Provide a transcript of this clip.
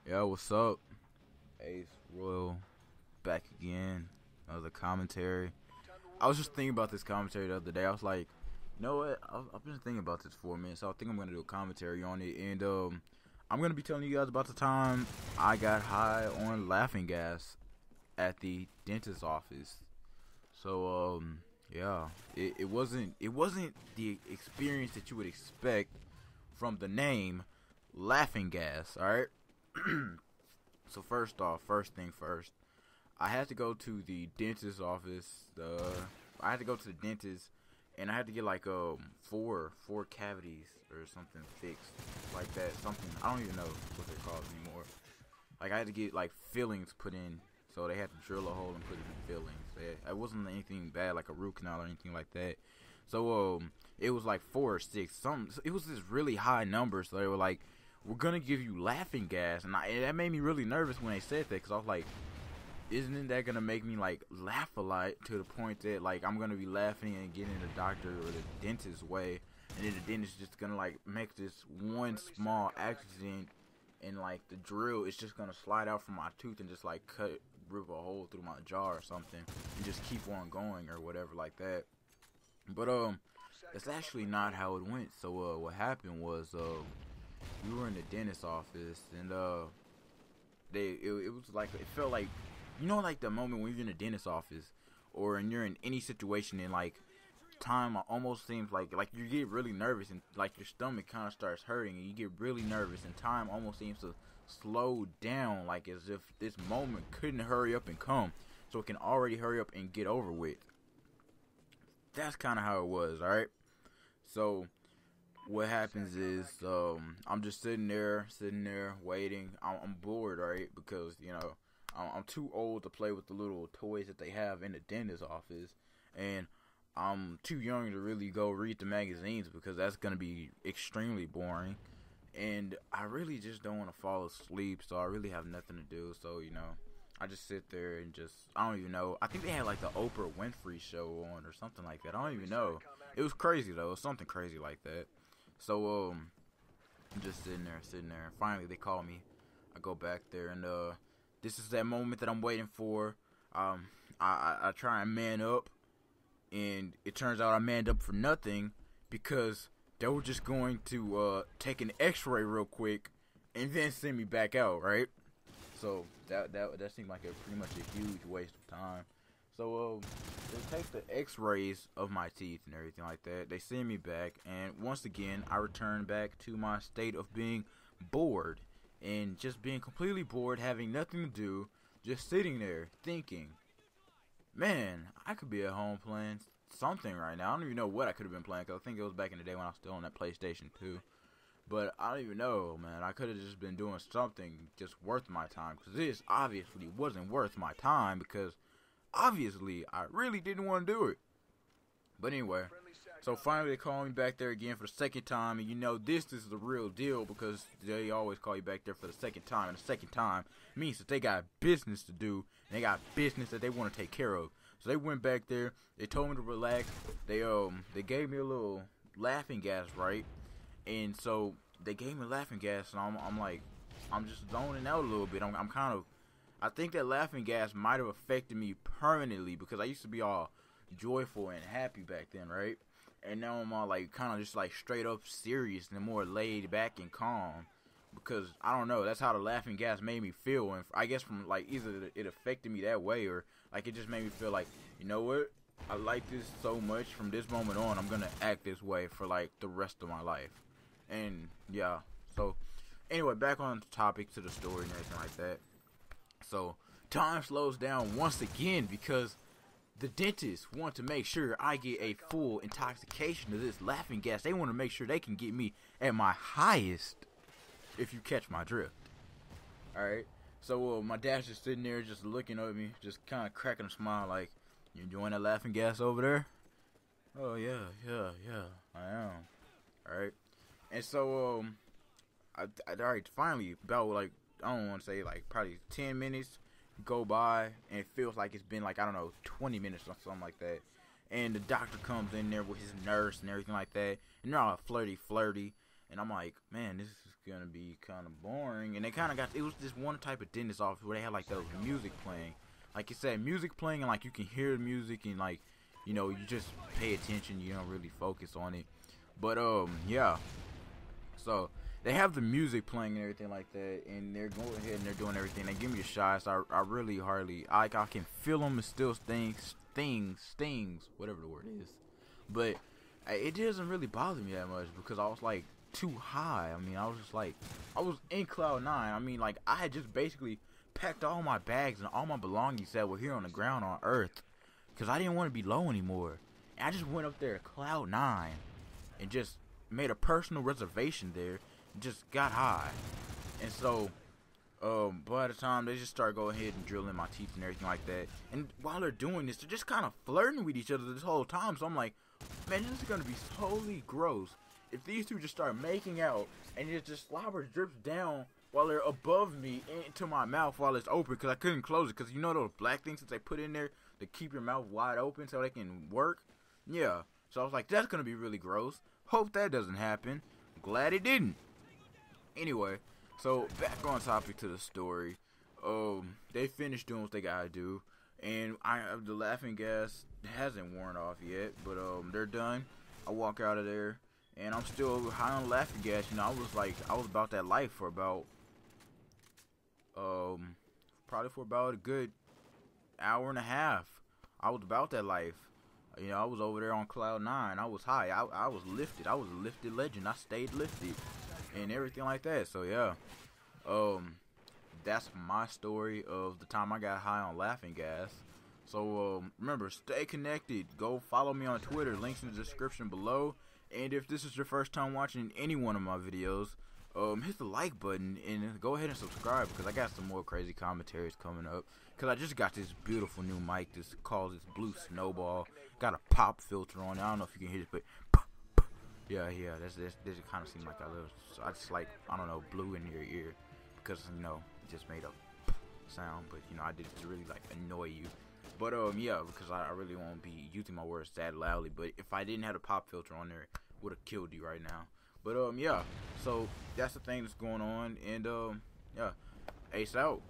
Yo, what's up? Ace Royal back again. Another commentary. I was just thinking about this commentary the other day. I was like, you know what? I've been thinking about this for a minute, so I think I'm gonna do a commentary on it. And I'm gonna be telling you guys about the time I got high on laughing gas at the dentist's office. So yeah, it wasn't the experience that you would expect from the name laughing gas. All right. So first off, first thing first, I had to go to the dentist's office. I had to go to the dentist, and I had to get like four cavities or something fixed, like that. Something I don't even know what they're called anymore. Like I had to get like fillings put in, so they had to drill a hole and put it in fillings. It wasn't anything bad like a root canal or anything like that. So it was like 4 or 6. It was this really high number. So they were like, we're gonna give you laughing gas, and that made me really nervous when they said that, because I was like, isn't that gonna make me like laugh a lot to the point that like I'm gonna be laughing and getting the doctor or the dentist's way, and then the dentist just gonna like make this one small accident, and like the drill is just gonna slide out from my tooth and just like rip a hole through my jaw or something, and just keep on going or whatever like that. But that's actually not how it went. So what happened was we were in the dentist's office, and it was like, it felt like, you know, like the moment when you're in the dentist's office or when you're in any situation, and like time almost seems like you get really nervous, and like your stomach kind of starts hurting and you get really nervous, and time almost seems to slow down, like as if this moment couldn't hurry up and come, so it can already hurry up and get over with. That's kind of how it was. All right, so what happens is I'm just sitting there waiting. I'm bored, right? Because, you know, I'm too old to play with the little toys that they have in the dentist's office, and I'm too young to really go read the magazines, because that's gonna be extremely boring, and I really just don't want to fall asleep, so I really have nothing to do. So, you know, I just sit there and just, I don't even know. I think they had like the Oprah Winfrey show on or something like that. I don't even know. It was crazy though. It was something crazy like that. So I'm just sitting there. Finally, they call me. I go back there, and this is that moment that I'm waiting for. I try and man up, and it turns out I manned up for nothing, because they were just going to take an X-ray real quick and then send me back out, right? So that seemed like pretty much a huge waste of time. So they take the X-rays of my teeth and everything like that. They send me back, and once again I return back to my state of being bored, and just being completely bored, having nothing to do, just sitting there thinking, man, I could be at home playing something right now. I don't even know what I could have been playing, because I think it was back in the day when I was still on that PlayStation 2. But I don't even know, man. I could have just been doing something just worth my time, because this obviously wasn't worth my time, because obviously I really didn't want to do it. But anyway, so finally they call me back there again for the second time, and you know this is the real deal, because they always call you back there for the second time, and the second time means that they got business to do, and they got business that they want to take care of. So they went back there, they told me to relax, they gave me a little laughing gas, right? And so they gave me laughing gas, and I'm like, I'm just zoning out a little bit. I'm kind of, I think that laughing gas might have affected me permanently, because I used to be all joyful and happy back then, right? And now I'm all like kind of just like straight up serious and more laid back and calm, because I don't know, that's how the laughing gas made me feel. And I guess from like either it affected me that way, or like it just made me feel like, you know what, I like this so much, from this moment on I'm gonna act this way for like the rest of my life. And yeah, so anyway, back on topic to the story and everything like that. So time slows down once again, because the dentists want to make sure I get a full intoxication of this laughing gas. They want to make sure they can get me at my highest, if you catch my drift. Alright, so my dad's just sitting there just looking at me, just kind of cracking a smile like, you enjoying that laughing gas over there? Oh yeah, I am. Alright. And so, alright, finally, about like, I don't want to say like probably 10 minutes go by, and it feels like it's been like, I don't know, 20 minutes or something like that. And the doctor comes in there with his nurse and everything like that, and they're all flirty, and I'm like, man, this is gonna be kind of boring. And they kind of got, it was this one type of dentist office where they had like those music playing, like you said, music playing, and like you can hear the music, and like, you know, you just pay attention, you don't really focus on it. But yeah, so they have the music playing and everything like that, and they're going ahead and they're doing everything. They give me a shot, so I really hardly, I can feel them. It still stings, whatever the word is. But it doesn't really bother me that much because I was like too high. I mean, I was just like, I was in cloud nine. I mean, like, I had just basically packed all my bags and all my belongings that were here on the ground on Earth because I didn't want to be low anymore. And I just went up there to cloud nine and just made a personal reservation there and just got high. And so by the time they just start going ahead and drilling my teeth and everything like that, and while they're doing this, they're just kind of flirting with each other this whole time. So I'm like, man, this is gonna be totally gross if these two just start making out and it just slobber drips down while they're above me into my mouth while it's open, because I couldn't close it, because you know those black things that they put in there to keep your mouth wide open so they can work. Yeah, so I was like, that's gonna be really gross. Hope that doesn't happen. Glad it didn't. Anyway, so back on topic to the story. They finished doing what they gotta do, and the laughing gas hasn't worn off yet, but they're done. I walk out of there, and I'm still high on laughing gas. You know, I was about that life for about probably for about a good hour and a half. I was about that life. You know, I was over there on cloud nine. I was high. I was lifted. I was a lifted legend. I stayed lifted and everything like that. So yeah, that's my story of the time I got high on laughing gas. So remember, stay connected. Go follow me on Twitter. Links in the description below. And if this is your first time watching any one of my videos, hit the like button and go ahead and subscribe, because I got some more crazy commentaries coming up. Because I just got this beautiful new mic. This calls this Blue Snowball. Got a pop filter on it. I don't know if you can hear it, but yeah. This kind of seems like I just like, I don't know, blue in your ear, because you know it just made a sound. But you know, I did it to really like annoy you. But yeah, because I really won't be using my words that loudly. But if I didn't have a pop filter on there, it would have killed you right now. But yeah, so that's the thing that's going on, and yeah, Ace out.